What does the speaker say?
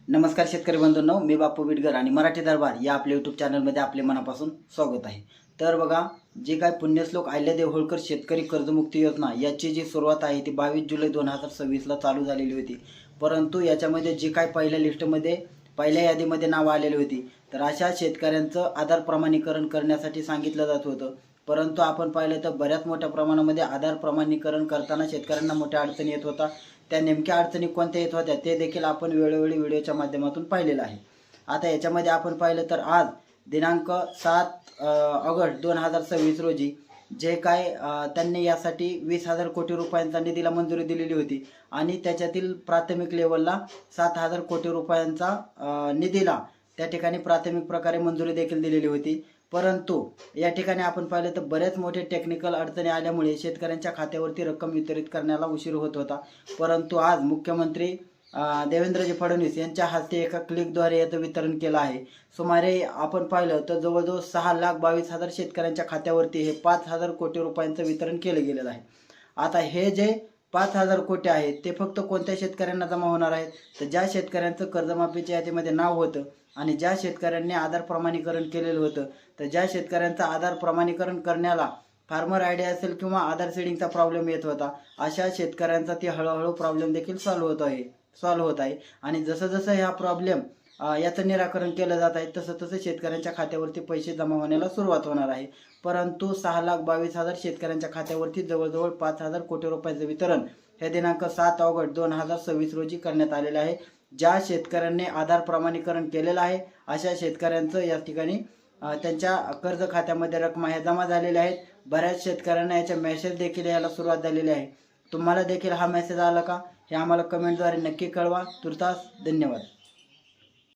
नमस्कार शेतकरी बंधूंनो, मी बापू बिडगर आणि मराठी दरबार या आपल्या यूट्यूब चॅनलमध्ये आपले मनापासून स्वागत आहे। तर बघा, जे काय पुण्यश्लोक अहिल्यादेवी होळकर शेतकरी कर्जमुक्ती योजना याची जी सुरुवात आहे ती 22 जुलै 2026 ला चालू झालेली होती। परंतु याच्यामध्ये जे काय पहिल्या लिस्टमध्ये पहिल्या यादीमध्ये नाव आलेली होती, तर अशा शेतकऱ्यांचं आधार प्रमाणीकरण करण्यासाठी सांगितलं जात होतं। परंतु आपण पाहिलं तर बऱ्याच मोठ्या प्रमाणामध्ये आधार प्रमाणीकरण करताना शेतकऱ्यांना मोठ्या अडचणी येत होता। त्या नेमक्या अडचणी कोणत्या येत होत्या ते देखील आपण वेळोवेळी व्हिडिओच्या माध्यमातून पाहिलेलं आहे। आता याच्यामध्ये आपण पाहिलं तर आज दिनांक 7 ऑगस्ट 2026 रोजी जे काय त्यांनी यासाठी 20,000 कोटी रुपयांचा निधीला मंजुरी दिलेली होती आणि त्याच्यातील प्राथमिक लेवलला 7,000 कोटी रुपयांचा निधीला त्या ठिकाणी प्राथमिक प्रकारे मंजुरी देखील दिलेली होती। परंतु या ठिकाणी आपण पाहिलं तर बरेच मोठे टेक्निकल अडचणी आल्यामुळे शेतकऱ्यांच्या खात्यावरती रक्कम वितरित करण्याला उशीर होत होता। परंतु आज मुख्यमंत्री देवेंद्रजी फडणवीस यांच्या हस्ते एका क्लिकद्वारे याचं वितरण केलं आहे। सुमारे आपण पाहिलं तर जवळजवळ 6,22,000 शेतकऱ्यांच्या खात्यावरती हे 5,000 कोटी रुपयांचं वितरण केलं गेलेलं आहे। आता हे जे 5,000 कोटी आहेत ते फक्त कोणत्या शेतकऱ्यांना जमा होणार आहेत, तर ज्या शेतकऱ्यांचं कर्जमाफीच्या यादीमध्ये नाव होतं आणि ज्या शेतकऱ्यांनी आधार प्रमाणीकरण केलेलं होतं, तर ज्या शेतकऱ्यांचं आधार प्रमाणीकरण करण्याला फार्मर आयडी असेल किंवा आधार सीडिंगचा प्रॉब्लेम येत होता, अशा शेतकऱ्यांचा ती हळूहळू प्रॉब्लेम देखील सॉल्व्ह होत आहे। आणि जसं जसं हा प्रॉब्लेम याचं निराकरण केलं जात आहे तसं तसं शेतकऱ्यांच्या खात्यावरती पैसे जमा होण्याला सुरुवात होणार आहे। परंतु 6,22,000 शेतकऱ्यांच्या खात्यावरती जवळजवळ 5,000 कोटी रुपयाचं वितरण हे दिनांक 7 ऑगस्ट 2026 रोजी करण्यात आलेलं आहे। ज्या शेतकऱ्यांनी आधार प्रमाणीकरण केलेलं आहे अशा शेतकऱ्यांचं या ठिकाणी त्यांच्या कर्ज खात्यामध्ये रक्कम ह्या जमा झालेल्या आहेत। बऱ्याच शेतकऱ्यांना याचे मेसेज देखील यायला सुरुवात झालेली आहे। तुम्हाला देखील हा मेसेज आला का हे आम्हाला कमेंटद्वारे नक्की कळवा। तुर्तास धन्यवाद।